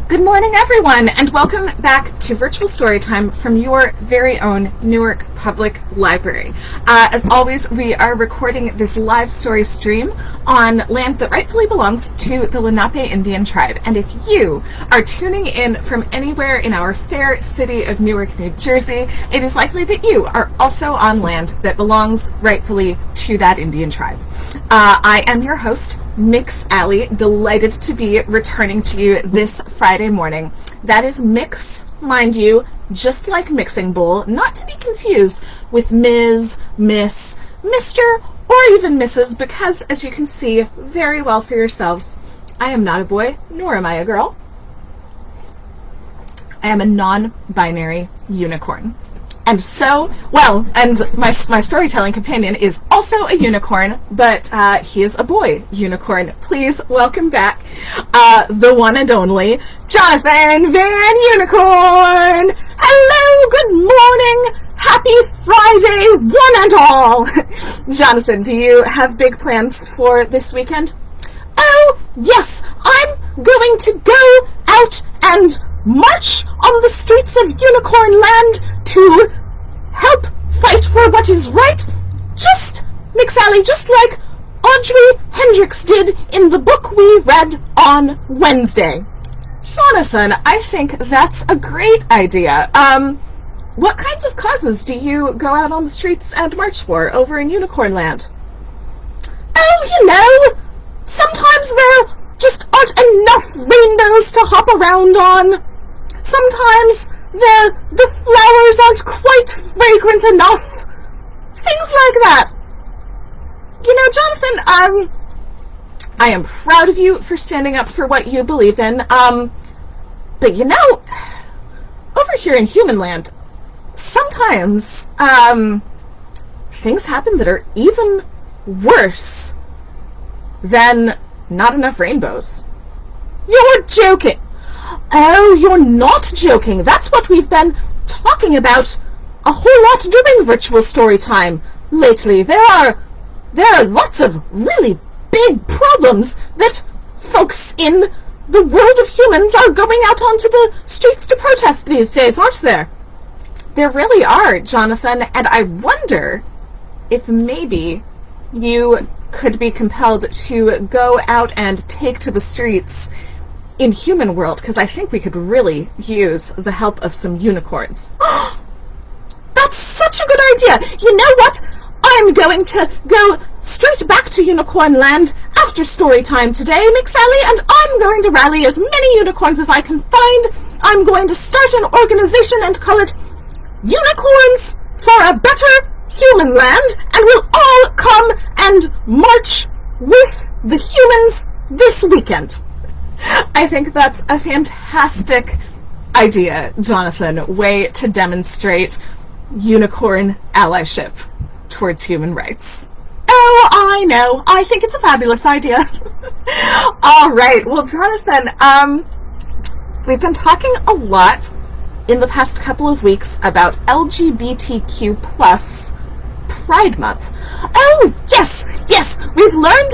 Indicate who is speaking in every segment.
Speaker 1: Good morning, everyone, and welcome back to Virtual Storytime from your very own Newark Public Library. As always, we are recording this live story stream on land that rightfully belongs to the Lenape Indian tribe. And if you are tuning in from anywhere in our fair city of Newark, New Jersey, it is likely that you are also on land that belongs rightfully to that Indian tribe. I am your host, Mix Alley, delighted to be returning to you this Friday morning. That is Mix, mind you, just like mixing bowl, not to be confused with Ms., Miss, Mr., or even Mrs., because as you can see very well for yourselves, I am not a boy, nor am I a girl. I am a non-binary unicorn. And my storytelling companion is also a unicorn, but he is a boy unicorn. Please welcome back the one and only Jonathan Van Unicorn. Hello, good morning, happy Friday, one and all. Jonathan, do you have big plans for this weekend? Oh, yes, I'm going to go out and march on the streets of Unicorn Land to help fight for what is right, just, Mix Alley, just like Audrey Hendricks did in the book we read on Wednesday. Jonathan, I think that's a great idea. What kinds of causes do you go out on the streets and march for over in Unicorn Land? Oh, sometimes there just aren't enough rainbows to hop around on. Sometimes the flowers aren't quite fragrant enough. Things like that. Jonathan, I am proud of you for standing up for what you believe in. But over here in Human Land, sometimes, things happen that are even worse than not enough rainbows. You're joking. Oh, you're not joking. That's what we've been talking about a whole lot during Virtual Storytime lately. There are lots of really big problems that folks in the world of humans are going out onto the streets to protest these days, aren't there? There really are, Jonathan, and I wonder if maybe you could be compelled to go out and take to the streets in Human World, because I think we could really use the help of some unicorns. That's such a good idea! You know what? I'm going to go straight back to Unicorn Land after story time today, Mix Alley, and I'm going to rally as many unicorns as I can find. I'm going to start an organization and call it Unicorns for a Better Human Land, and we'll all come and march with the humans this weekend. I think that's a fantastic idea, Jonathan. Way to demonstrate unicorn allyship towards human rights. Oh, I know. I think it's a fabulous idea. All right. Well, Jonathan, we've been talking a lot in the past couple of weeks about LGBTQ plus Pride Month. Oh, yes. We've learned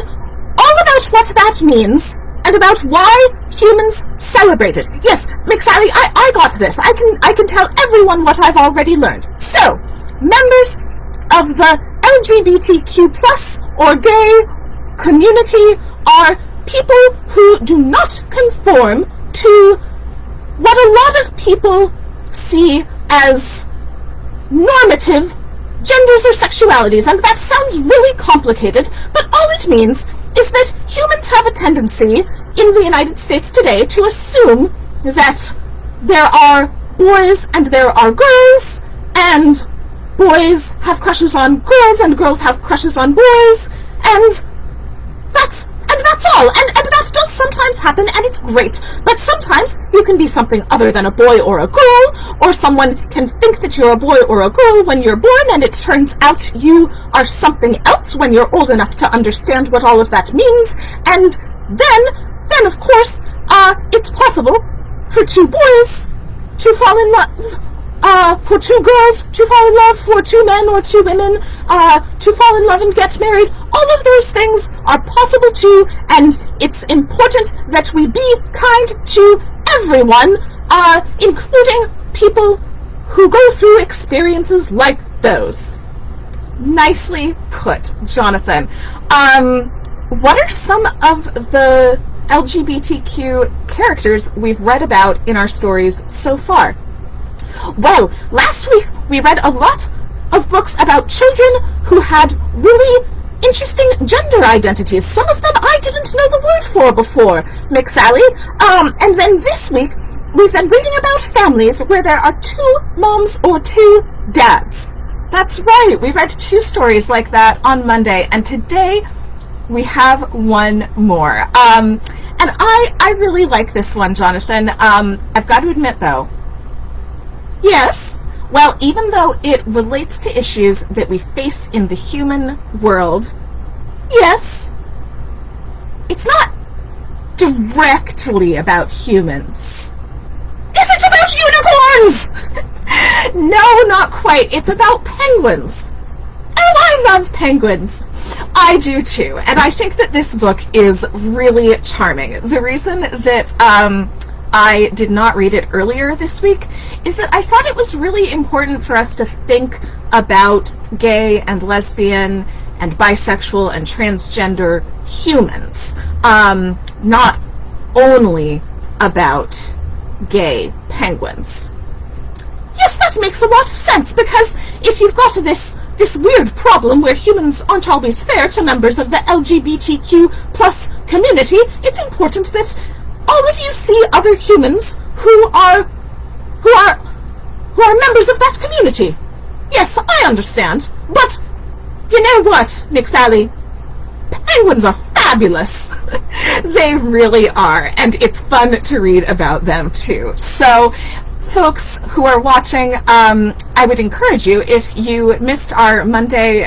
Speaker 1: all about what that means and about why humans celebrate it. Yes, Mix Alley, I got this. I can tell everyone what I've already learned. So, members of the LGBTQ plus or gay community are people who do not conform to what a lot of people see as normative genders or sexualities, and that sounds really complicated, but all it means is that humans have a tendency in the United States today to assume that there are boys and there are girls, and boys have crushes on girls and girls have crushes on boys, and that's all. And that does sometimes happen, and it's great. But sometimes you can be something other than a boy or a girl, or someone can think that you're a boy or a girl when you're born, and it turns out you are something else when you're old enough to understand what all of that means. And then of course, it's possible for two boys to fall in love, for two girls to fall in love, for two men or two women to fall in love and get married. All of those things are possible too, and it's important that we be kind to everyone, including people who go through experiences like those. Nicely put, Jonathan. What are some of the LGBTQ characters we've read about in our stories so far? Well, last week we read a lot of books about children who had really interesting gender identities. Some of them I didn't know the word for before, McSally. And then this week we've been reading about families where there are 2 moms or 2 dads. That's right, we read 2 stories like that on Monday, and today we have one more. And I really like this one, Jonathan. I've got to admit, though. Yes, well, even though it relates to issues that we face in the human world, yes, it's not directly about humans. Is it about unicorns? No, not quite. It's about penguins. Oh, I love penguins. I do too, and I think that this book is really charming. The reason that I did not read it earlier this week is that I thought it was really important for us to think about gay and lesbian and bisexual and transgender humans, not only about gay penguins. Yes, that makes a lot of sense, because if you've got this weird problem where humans aren't always fair to members of the LGBTQ plus community, it's important that all of you see other humans who are members of that community. Yes, I understand, but you know what, McSally? Penguins are fabulous. They really are, and it's fun to read about them too. So, folks who are watching, I would encourage you, if you missed our Monday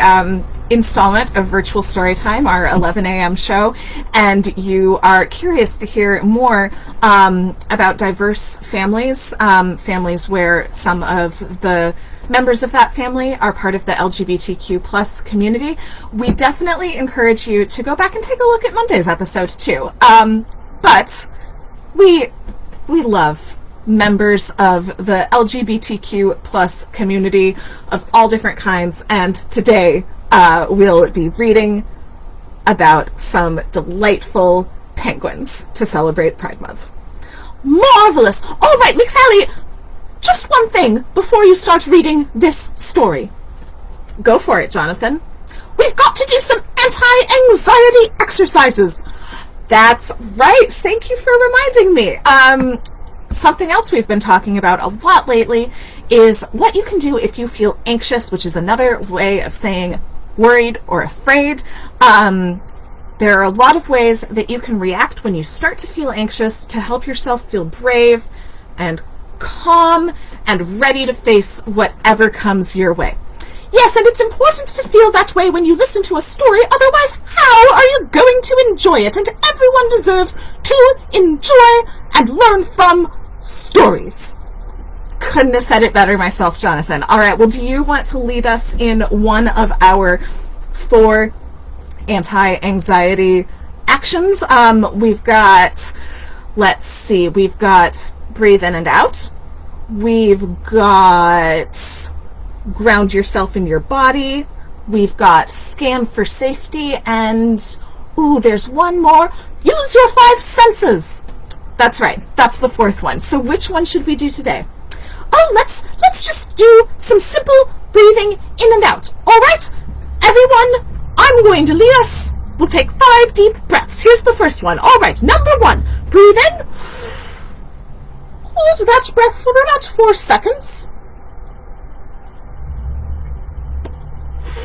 Speaker 1: installment of Virtual Storytime, our 11 a.m. show, and you are curious to hear more about diverse families, families where some of the members of that family are part of the LGBTQ plus community, we definitely encourage you to go back and take a look at Monday's episode too. But we love members of the LGBTQ plus community of all different kinds, and today we'll be reading about some delightful penguins to celebrate Pride Month. Marvelous! All right, McSally, just one thing before you start reading this story. Go for it, Jonathan. We've got to do some anti-anxiety exercises. That's right. Thank you for reminding me. Something else we've been talking about a lot lately is what you can do if you feel anxious, which is another way of saying worried or afraid. There are a lot of ways that you can react when you start to feel anxious to help yourself feel brave and calm and ready to face whatever comes your way. Yes, and it's important to feel that way when you listen to a story, otherwise how are you going to enjoy it? And everyone deserves to enjoy and learn from stories. Couldn't have said it better myself, Jonathan. All right, well, do you want to lead us in one of our 4 anti-anxiety actions? We've got, let's see, we've got breathe in and out. We've got ground yourself in your body. We've got scan for safety, and ooh, there's one more. Use your 5 senses. That's right. That's the 4th one. So which one should we do today? Oh, let's just do some simple breathing in and out. All right, everyone, I'm going to lead us. We'll take 5 deep breaths. Here's the first one. All right, number 1, breathe in. Hold that breath for about 4 seconds.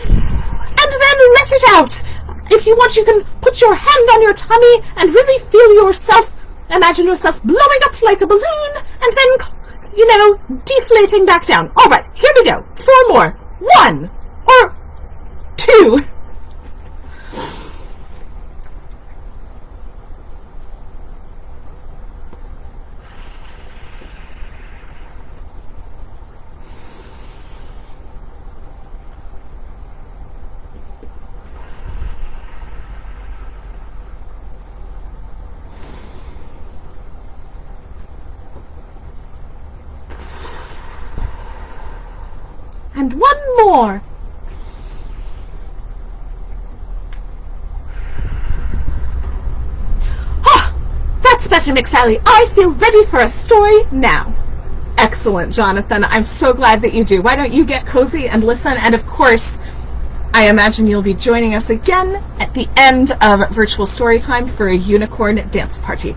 Speaker 1: And then let it out. If you want, you can put your hand on your tummy and really feel yourself, imagine yourself blowing up like a balloon and then, deflating back down. All right, here we go. 4 more. 1 or 2. more. That's better, McSally. I feel ready for a story now. Excellent, Jonathan. I'm so glad that you do. Why don't you get cozy and listen? And of course, I imagine you'll be joining us again at the end of Virtual Storytime for a unicorn dance party.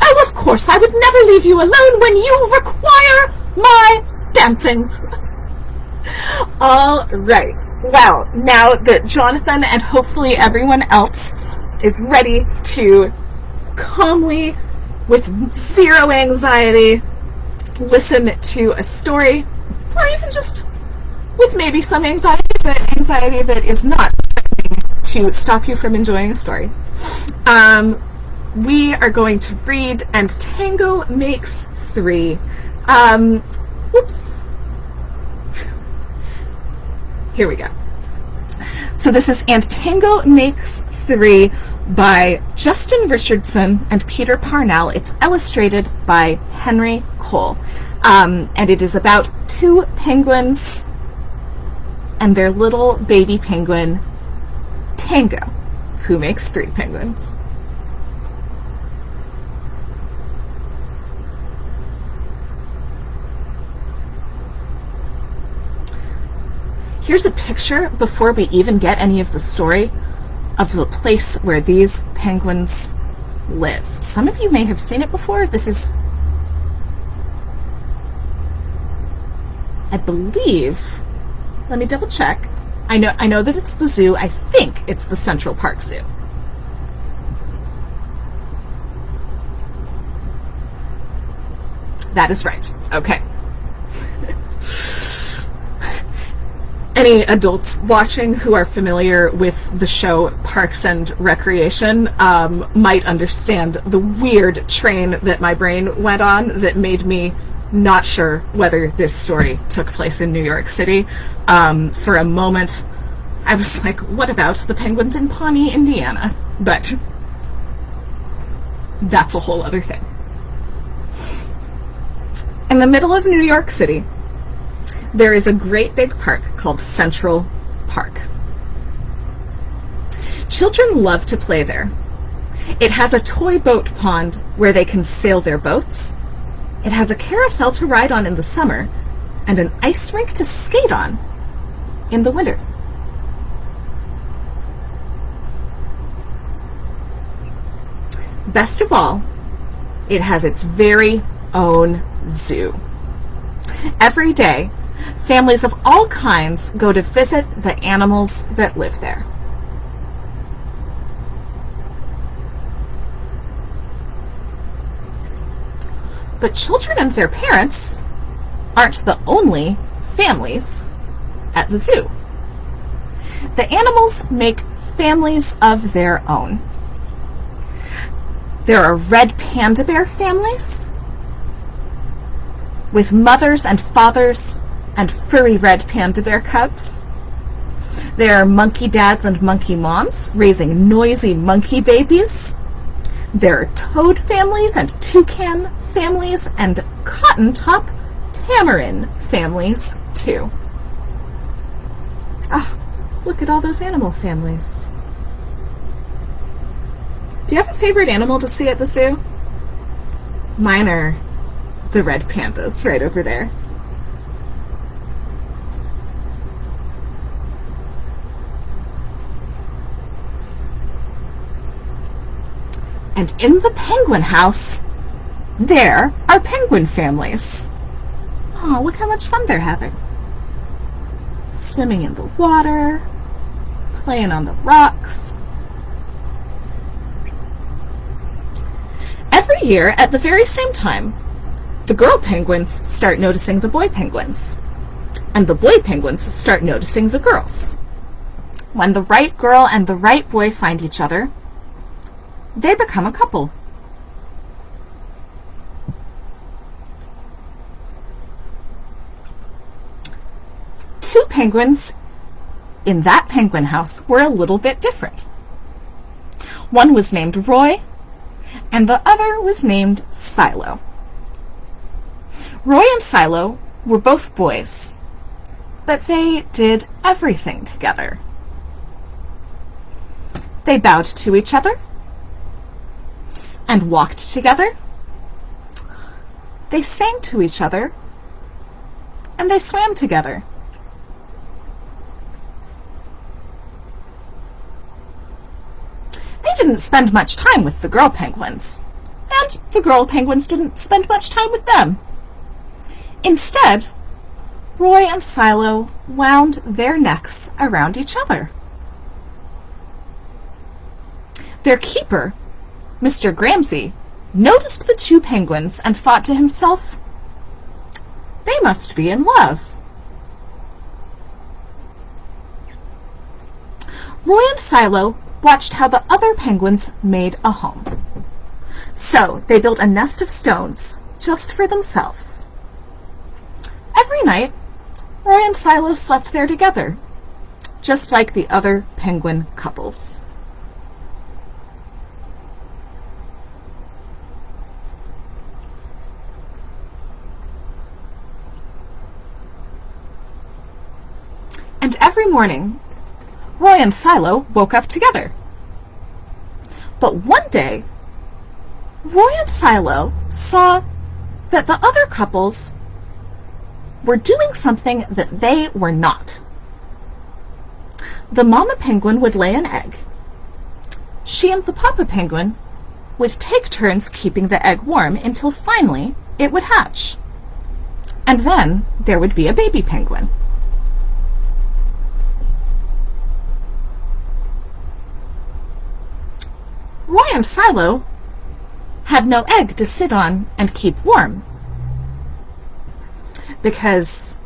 Speaker 1: Oh, of course, I would never leave you alone when you require my dancing. All right. Well, now that Jonathan and hopefully everyone else is ready to calmly, with zero anxiety, listen to a story, or even just with maybe some anxiety, but anxiety that is not threatening to stop you from enjoying a story, we are going to read And Tango Makes Three. Whoops. Here we go. So this is And Tango Makes Three by Justin Richardson and Peter Parnell. It's illustrated by Henry Cole. And it is about two penguins and their little baby penguin, Tango, who makes three penguins. Here's a picture, before we even get any of the story, of the place where these penguins live. Some of you may have seen it before. This is, I believe, let me double check. I know that it's the zoo. I think it's the Central Park Zoo. That is right. Okay. Any adults watching who are familiar with the show Parks and Recreation might understand the weird train that my brain went on that made me not sure whether this story took place in New York City. For a moment, I was like, what about the penguins in Pawnee, Indiana? But that's a whole other thing. In the middle of New York City, there is a great big park called Central Park. Children love to play there. It has a toy boat pond where they can sail their boats. It has a carousel to ride on in the summer and an ice rink to skate on in the winter. Best of all, it has its very own zoo. Every day, families of all kinds go to visit the animals that live there. But children and their parents aren't the only families at the zoo. The animals make families of their own. There are red panda bear families with mothers and fathers and furry red panda bear cubs. There are monkey dads and monkey moms raising noisy monkey babies. There are toad families and toucan families and cotton top tamarin families too. Ah, look at all those animal families. Do you have a favorite animal to see at the zoo? Mine are the red pandas right over there. And in the penguin house, there are penguin families. Oh, look how much fun they're having. Swimming in the water, playing on the rocks. Every year, at the very same time, the girl penguins start noticing the boy penguins, and the boy penguins start noticing the girls. When the right girl and the right boy find each other, they become a couple. Two penguins in that penguin house were a little bit different. One was named Roy, and the other was named Silo. Roy and Silo were both boys, but they did everything together. They bowed to each other and walked together. They sang to each other and they swam together. They didn't spend much time with the girl penguins, and the girl penguins didn't spend much time with them. Instead, Roy and Silo wound their necks around each other. Their keeper, Mr. Gramsci, noticed the two penguins and thought to himself, "They must be in love." Roy and Silo watched how the other penguins made a home. So they built a nest of stones just for themselves. Every night, Roy and Silo slept there together, just like the other penguin couples. And every morning, Roy and Silo woke up together. But one day, Roy and Silo saw that the other couples were doing something that they were not. The mama penguin would lay an egg. She and the papa penguin would take turns keeping the egg warm until finally it would hatch. And then there would be a baby penguin. Roy and Silo had no egg to sit on and keep warm, because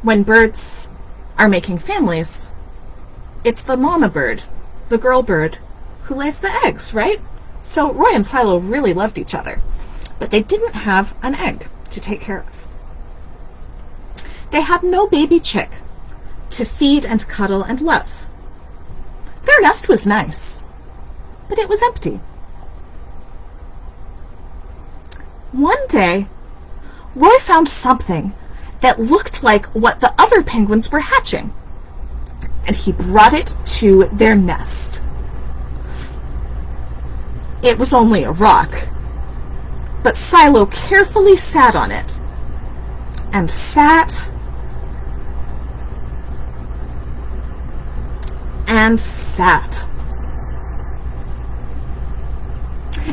Speaker 1: when birds are making families, it's the mama bird, the girl bird, who lays the eggs, right? So Roy and Silo really loved each other, but they didn't have an egg to take care of. They had no baby chick to feed and cuddle and love. Their nest was nice, but it was empty. One day, Roy found something that looked like what the other penguins were hatching, and he brought it to their nest. It was only a rock, but Silo carefully sat on it, and sat, and sat.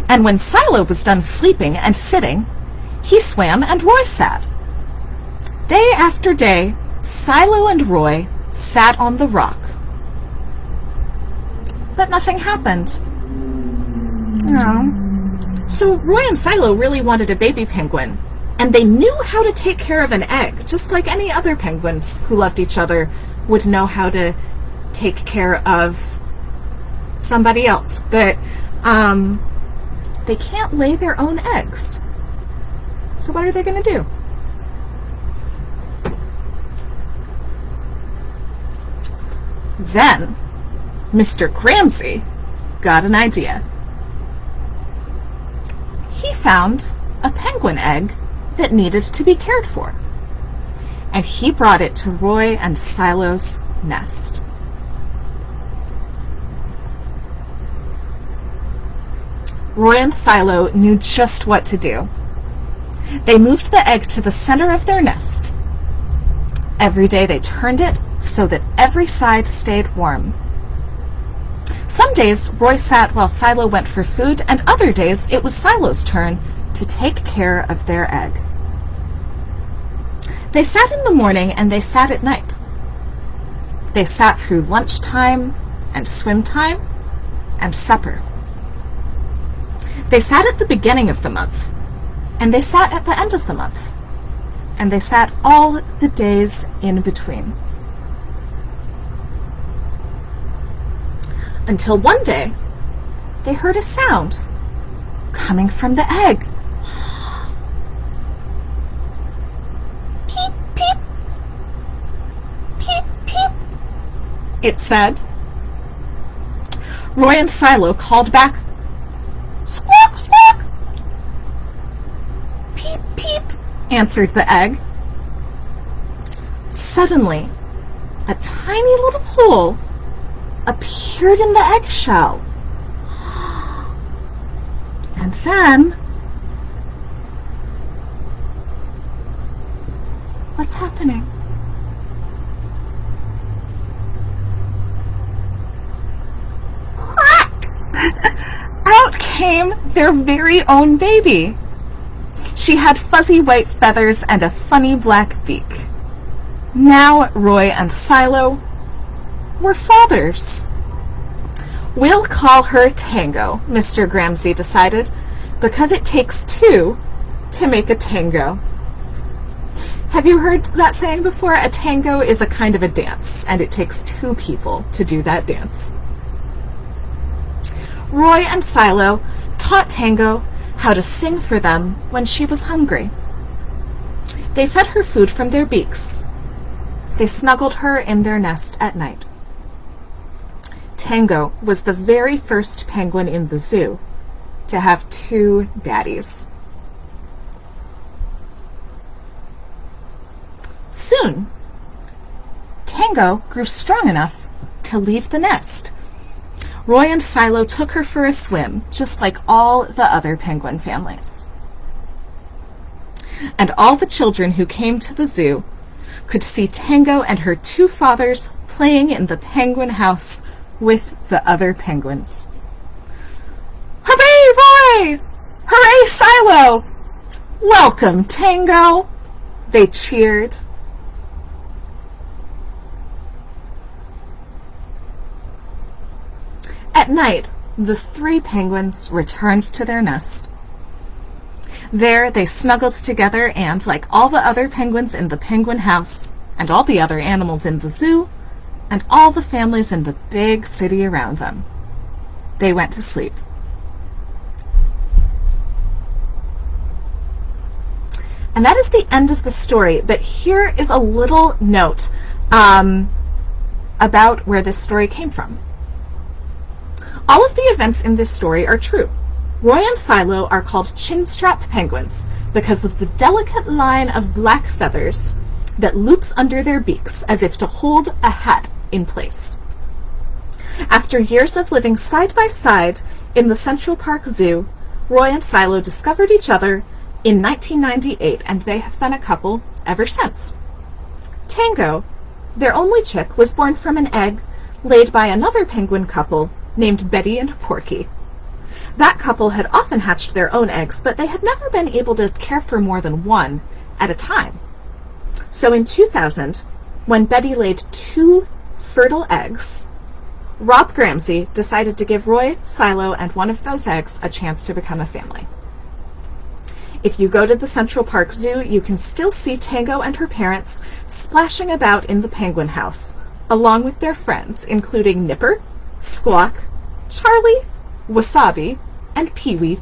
Speaker 1: And when Silo was done sleeping and sitting, he swam and Roy sat. Day after day, Silo and Roy sat on the rock. But nothing happened. Oh. So Roy and Silo really wanted a baby penguin, and they knew how to take care of an egg, just like any other penguins who loved each other would know how to take care of somebody else. But they can't lay their own eggs. So what are they going to do? Then Mr. Gramsci got an idea. He found a penguin egg that needed to be cared for, and he brought it to Roy and Silo's nest. Roy and Silo knew just what to do. They moved the egg to the center of their nest. Every day they turned it so that every side stayed warm. Some days Roy sat while Silo went for food, and other days it was Silo's turn to take care of their egg. They sat in the morning and they sat at night. They sat through lunchtime and swim time and supper. They sat at the beginning of the month, and they sat at the end of the month, and they sat all the days in between. Until one day, they heard a sound coming from the egg. Peep, peep, peep, peep, it said. Roy and Silo called back, "Squawk, squawk!" "Peep, peep," answered the egg. Suddenly, a tiny little hole appeared in the eggshell. And then, what's happening? Out came their very own baby. She had fuzzy white feathers and a funny black beak. Now Roy and Silo were fathers. We'll call her Tango, Mr. Gramsci decided, because it takes two to make a tango. Have you heard that saying before? A tango is a kind of a dance, and it takes two people to do that dance. Roy and Silo taught Tango how to sing for them when she was hungry. They fed her food from their beaks. They snuggled her in their nest at night. Tango was the very first penguin in the zoo to have two daddies. Soon, Tango grew strong enough to leave the nest. Roy and Silo took her for a swim, just like all the other penguin families. And all the children who came to the zoo could see Tango and her two fathers playing in the penguin house with the other penguins. Hooray, Roy! Hooray, Silo! Welcome, Tango! They cheered. At night, the three penguins returned to their nest. There they snuggled together and, like all the other penguins in the penguin house, and all the other animals in the zoo, and all the families in the big city around them, they went to sleep. And that is the end of the story, but here is a little note about where this story came from. All of the events in this story are true. Roy and Silo are called chinstrap penguins because of the delicate line of black feathers that loops under their beaks as if to hold a hat in place. After years of living side by side in the Central Park Zoo, Roy and Silo discovered each other in 1998, and they have been a couple ever since. Tango, their only chick, was born from an egg laid by another penguin couple named Betty and Porky. That couple had often hatched their own eggs, but they had never been able to care for more than one at a time. So in 2000, when Betty laid 2 fertile eggs, Rob Gramsci decided to give Roy, Silo, and one of those eggs a chance to become a family. If you go to the Central Park Zoo, you can still see Tango and her parents splashing about in the penguin house, along with their friends, including Nipper, Squawk, Charlie, Wasabi, and Pee-wee.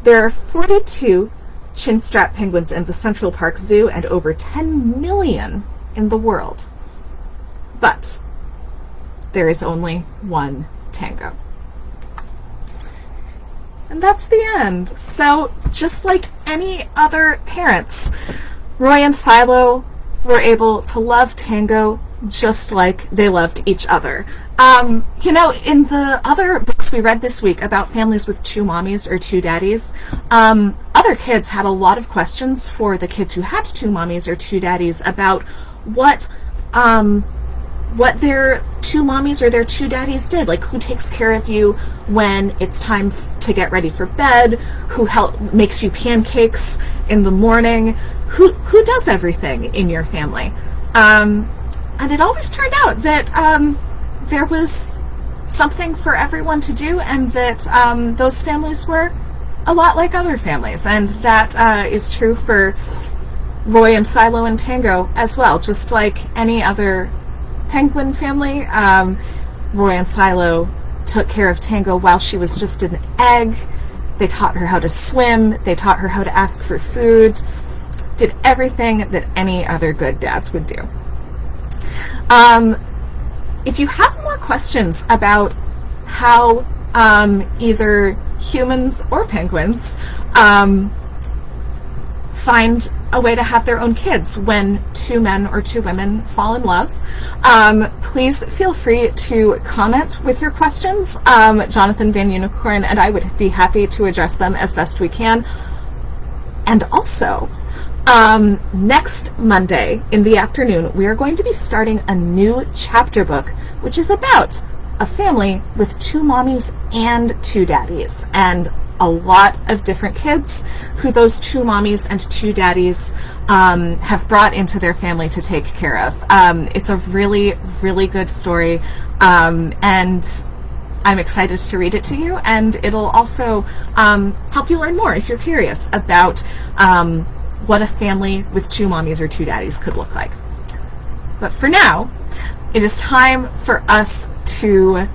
Speaker 1: There are 42 chinstrap penguins in the Central Park Zoo and over 10 million in the world. But there is only one Tango. And that's the end. So, just like any other parents, Roy and Silo were able to love Tango just like they loved each other. In the other books we read this week about families with 2 mommies or 2 daddies, other kids had a lot of questions for the kids who had 2 mommies or 2 daddies about what their 2 mommies or their 2 daddies did. Like, who takes care of you when it's time to get ready for bed, who makes you pancakes in the morning, who does everything in your family. And it always turned out that there was something for everyone to do, and that those families were a lot like other families. And that is true for Roy and Silo and Tango as well. Just like any other penguin family, Roy and Silo took care of Tango while she was just an egg. They taught her how to swim. They taught her how to ask for food. Did everything that any other good dads would do. If you have more questions about how either humans or penguins find a way to have their own kids when two men or two women fall in love. Please feel free to comment with your questions. Jonathan Van Unicorn and I would be happy to address them as best we can. And also, next Monday in the afternoon, we are going to be starting a new chapter book, which is about a family with two mommies and two daddies, and a lot of different kids who those two mommies and two daddies have brought into their family to take care of. It's a really, really good story, and I'm excited to read it to you, and it'll also help you learn more if you're curious about what a family with two mommies or two daddies could look like. But for now, it is time for us to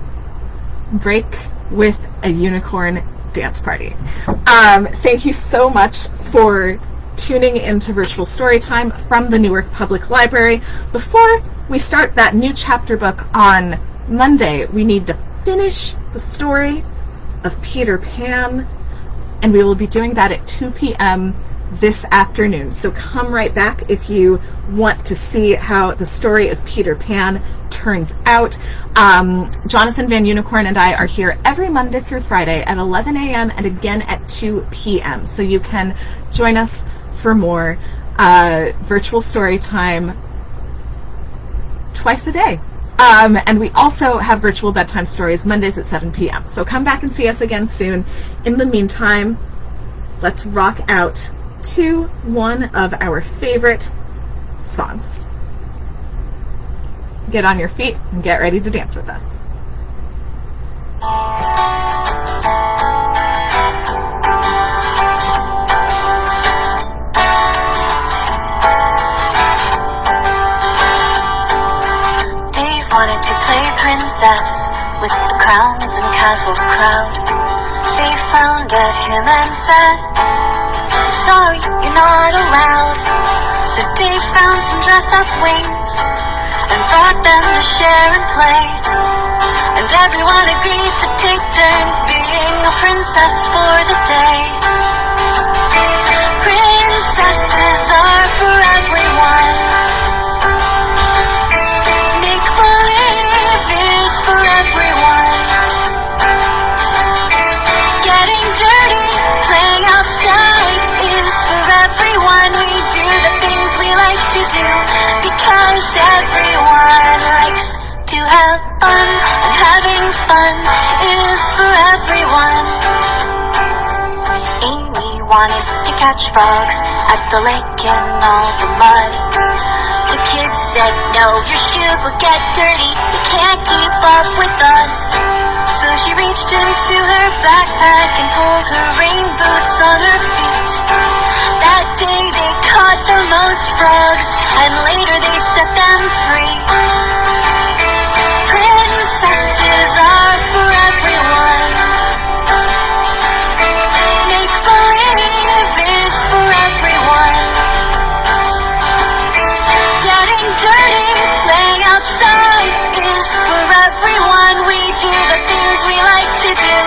Speaker 1: break with a unicorn dance party. Thank you so much for tuning into Virtual Storytime from the Newark Public Library. Before we start that new chapter book on Monday, we need to finish the story of Peter Pan, and we will be doing that at 2 p.m. this afternoon. So come right back if you want to see how the story of Peter Pan turns out. Jonathan Van Unicorn and I are here every Monday through Friday at 11 a.m. and again at 2 p.m. So you can join us for more virtual story time twice a day. And we also have virtual bedtime stories Mondays at 7 p.m. So come back and see us again soon. In the meantime, let's rock out to one of our favorite songs. Get on your feet and get ready to dance with us.
Speaker 2: Dave wanted to play princess with the crowns and castles crowd. They frowned at him and said, "Sorry, you're not allowed." So Dave found some dress-up wings and brought them to share and play. And everyone agreed to take turns being a princess for the day. Princesses are for everyone. Make-believe is for everyone. Getting dirty, playing outside is for everyone. We do the things we like to do because everyone likes to have fun, and having fun is for everyone. Amy wanted to catch frogs at the lake in all the mud. The kids said, "No, your shoes will get dirty, you can't keep up with us." So she reached into her backpack and pulled her rain boots on her feet. That day they caught the most frogs, and later they set them free. Princesses are for everyone. Make-believe is for everyone. Getting dirty, playing outside is for everyone. We do the things we like to do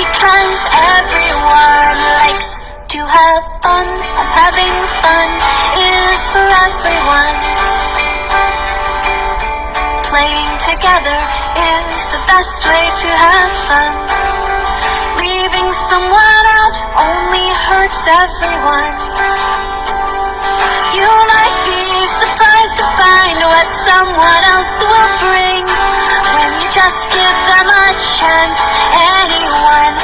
Speaker 2: because everyone likes to have fun, and having fun is for everyone. Playing together is the best way to have fun. Leaving someone out only hurts everyone. You might be surprised to find what someone else will bring when you just give them a chance. Anyone